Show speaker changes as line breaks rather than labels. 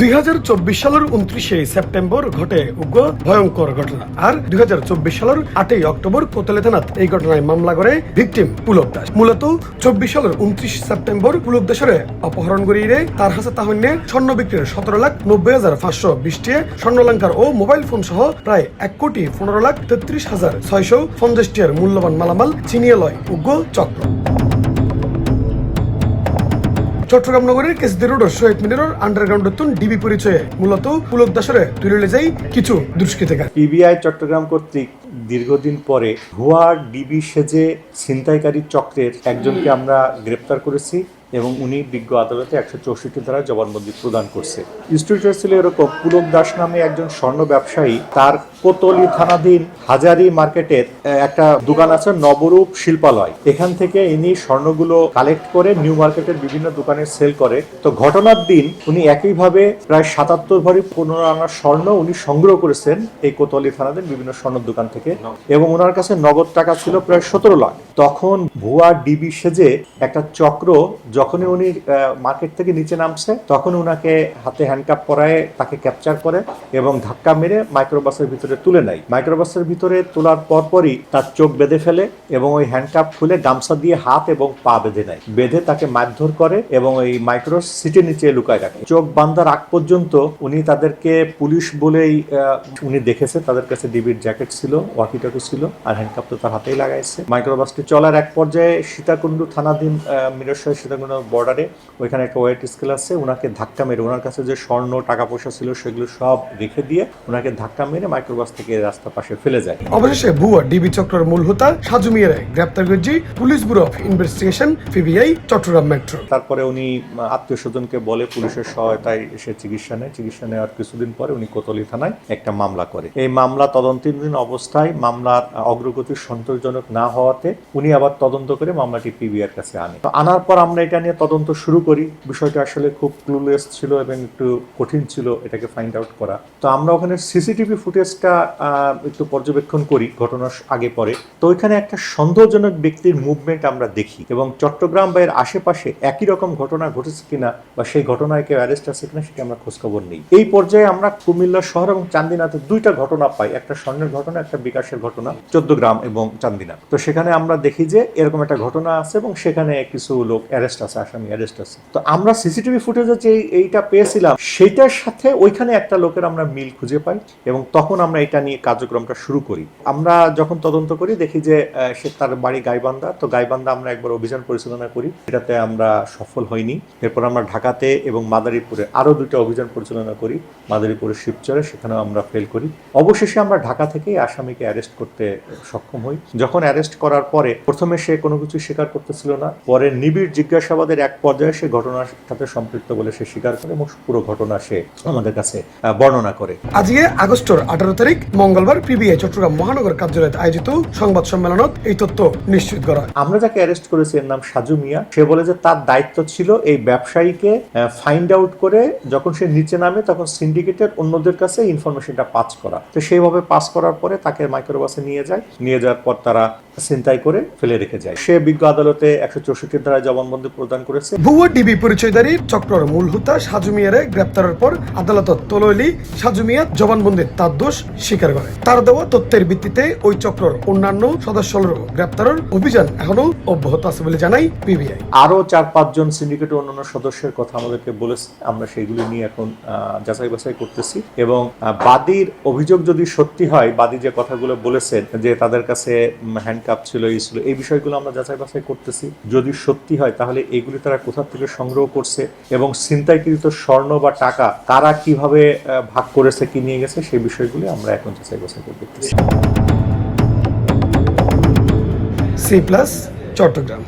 2024 সালের 29 সেপ্টেম্বর ঘটে উগ্র ভয়ঙ্কর ঘটনা। আর 2024 সালের 8 অক্টোবর কোতলে থানাত এই ঘটনায় মামলা করে ভিকটিম পুলক দাস। মূলত 24 সালের 29 সেপ্টেম্বর পুলক দাসরে অপহরণ করিয়ে তার হাতে তাহন্য স্বর্ণ বিক্রির 17,90,520 টাকা স্বর্ণালঙ্কার ও মোবাইল ফোন সহ প্রায় 1,33,650 টাকার মূল্যবান মালামাল ছিনিয়ে লয় উগ্র চক্র। চট্টগ্রাম নগরের কেসদি রোড শহীদ মিনারের আন্ডারগ্রাউন্ড ডিবি পরিচয়ে মূলত পুলক দাসরে তুলে যায় কিছু দুষ্কৃতিকার।
পিবিআই চট্টগ্রাম কর্তৃক দীর্ঘদিন পরে ভুয়া ডিবি সেজে ছিনতাইকারী চক্রের একজনকে আমরা গ্রেপ্তার করেছি এবং উনি বিজ্ঞ আদালতে 164 ধারা জবানবন্দি প্রদান করছে। স্টোরিটা ছিল এরকম, পুলক দাস নামে একজন স্বর্ণ ব্যবসায়ী, তার কোতলি থানাধীন হাজারি মার্কেটের একটা দোকান আছে নবরূপ শিল্পালয়, এখান থেকে ইনি স্বর্ণগুলো কালেক্ট করে নিউ মার্কেটের বিভিন্ন দোকানে সেল করে। তো ঘটনার দিন উনি একইভাবে প্রায় 77 ভরি 15 আনা স্বর্ণ উনি সংগ্রহ করেছেন এই কোতলি থানাধীন বিভিন্ন স্বর্ণের দোকান থেকে, এবং ওনার কাছে নগদ টাকা ছিল প্রায় 17 লাখ। তখন ভুয়া ডিবি সেজে একটা চক্র যখনই উনি মার্কেট থেকে নিচে নামছে তখন উনাকে হাতে হ্যান্ডকাপ পরায় তাকে ক্যাপচার করে এবং ধাক্কা মেরে মাইক্রোবাসের ভিতরে তুলে নেয়। মাইক্রোবাসের ভিতরে তোলার পরপরই তার চোখ বেঁধে ফেলে এবং ওই হ্যান্ডকাপ খুলে গামছা দিয়ে হাত এবং পা বেঁধে নেয়। বেঁধে তাকে মারধর করে এবং ওই মাইক্রো সিটের নিচে লুকায় রাখে। চোখ বান্ধার আগ পর্যন্ত উনি তাদেরকে পুলিশ বলেই উনি দেখেছে, তাদের কাছে ডিবির জ্যাকেট ছিল, ওয়াকিটকি ছিল, আর হ্যান্ডকাপ তো তার হাতেই লাগাইছে। মাইক্রোবাসটি চলার এক পর্যায়ে সীতাকুণ্ডু থানাধীন মিরসরাই সীতাকুণ্ড বর্ডারে ওইখানে একটা ওয়েট স্কেল আছে, ওনাকে ধাক্কা মেরে ওনার কাছে যে স্বর্ণ টাকা পয়সা ছিল সেগুলো সব রেখে দিয়ে ওনাকে ধাক্কা মেরে মাইক্রোবাস থেকে রাস্তা পাশে ফেলে যায়।
অবশেষে ভুয়া ডিবি চক্রের মূল হোতা সাজু মিয়ারে গ্রেপ্তার করেছে police bureau of investigation PBI Chattogram metro.
তারপরে উনি আত্মীয় স্বজনকে বলে পুলিশের সহায়তায় এসে চিকিৎসা নেওয়ার কিছুদিন পরে উনি কোতলি থানায় একটা মামলা করে। এই মামলা তদন্তাধীন অবস্থায় মামলার অগ্রগতি সন্তোষজনক না হওয়াতে উনি আবার তদন্ত করে মামলাটি পিবিআইয়ের কাছে আনে। তো আনার পর আমরা এটা নিয়ে তদন্ত শুরু করি। বিষয়টা আসলে খুব ক্লুলেস ছিল এবং একটু কঠিন ছিল এটাকে ফাইন্ড আউট করা। তো আমরা ওখানে সিসিটিভি ফুটেজটা একটু পর্যবেক্ষণ করি ঘটনার আগে পরে। তো ওইখানে একটা সন্দেহজনক ব্যক্তির মুভমেন্ট আমরা দেখি এবং চট্টগ্রাম বা এর আশেপাশে একই রকম ঘটনা ঘটেছে কিনা বা সেই ঘটনায় কেউ অ্যারেস্ট আছে কিনা সেটা আমরা খোঁজখবর নেই। এই পর্যায়ে আমরা কুমিল্লা শহর এবং চান্দিনাতে দুইটা ঘটনা পাই, একটা স্বর্ণের ঘটনা, একটা বিকাশের ঘটনা, 14 গ্রাম এবং চান্দিনা। তো সেখানে আমরা দেখি যে এরকম একটা ঘটনা আছে এবং সেখানে কিছু লোক অ্যারেস্ট আছে, আসামি অ্যারেস্ট আছে। তো আমরা সিসিটিভি ফুটেজে যে এইটা পেয়েছিলাম সেইটার সাথে ওইখানে একটা লোকের আমরা মিল খুঁজে পাই এবং তখন আমরা এটা নিয়ে কার্যক্রমটা শুরু করি। আমরা যখন তদন্ত করি দেখি যে সে তার বাড়ি গাইবান্ধা। তো গাইবান্ধা আমরা একবার অভিযান পরিচালনা করি, এটাতে আমরা সফল হইনি। এরপর আমরা ঢাকাতে এবং মাদারীপুরে আরো 2টা অভিযান পরিচালনা করি, মাদারীপুরের শিবচরে, সেখানেও আমরা ফেল করি। অবশেষে আমরা ঢাকা থেকেই আসামিকে অ্যারেস্ট করতে সক্ষম হই। যখন অ্যারেস্ট করার পরে প্রথমে সে কোনো কিছু স্বীকার করতেছিল না, পরে নিবিড় জিজ্ঞাসাবাদের এক পর্যায়ে সে ঘটনার সাথে সম্পৃক্ত বলে সে স্বীকার করে এবং পুরো ঘটনা সে আমাদের কাছে বর্ণনা করে।
আজকে আগস্টের 18 তারিখ মঙ্গলবার পিবিআই চট্টগ্রাম মহানগর কার্যালয়ে আয়োজিত সংবাদ সম্মেলনত এই তথ্য নিশ্চিত করা।
আমরা যাকে অ্যারেস্ট করেছি এর নাম সাজু মিয়া। সে বলে যে তার দায়িত্ব ছিল এই ব্যবসায়ীকে ফাইন্ড আউট করে যখন সে নিচে নামে তখন সিন্ডিকেটের অন্যদের কাছে ইনফরমেশনটা পাস করা। তো সেইভাবে পাস করার পরে তাকে মাইক্রোবাসে নিয়ে যাওয়ার পর তারা ছিনতাই করে ফেলে রেখে যায়। সে বিজ্ঞ আদালতে 164 ধারায় জবানবন্দি প্রদান করেছে।
ভুয়া ডিবি পরিচয়ধারী চক্রের মূল হোতা সাজু মিয়ারে গ্রেপ্তারের পর আদালত তলইলি সাজু মিয়া জবানবন্দি তার দোষ স্বীকার করে। তার দেওয়া তথ্যের ভিত্তিতে ওই চক্রের অন্যান্য সদস্যদের গ্রেপ্তারের অভিযান এখনো অব্যাহত আছে বলে জানাই পিবিআই।
আরো 4-5 জন সিন্ডিকেটের অন্যান্য সদস্যের কথা আমাদেরকে বলেছে, আমরা সেইগুলি নিয়ে এখন যাচাই বাছাই করতেছি এবং বাদীর অভিযোগ যদি সত্যি হয়, বাদী যে কথাগুলো বলেছেন যে তাদের কাছে হ্যান্ডকাপ ছিল, এই বিষয়গুলো আমরা যাচাই বাছাই করতেছি। যদি সত্যি হয় তাহলে এগুলি তারা কোথা থেকে সংগ্রহ করছে এবং ছিনতাইকৃত স্বর্ণ বা টাকা তারা কিভাবে ভাগ করেছে, কি নিয়ে গেছে, সেই বিষয়গুলি আমরা এখন যাচাই বাছাই করতেছি।
C+ চট্টগ্রাম।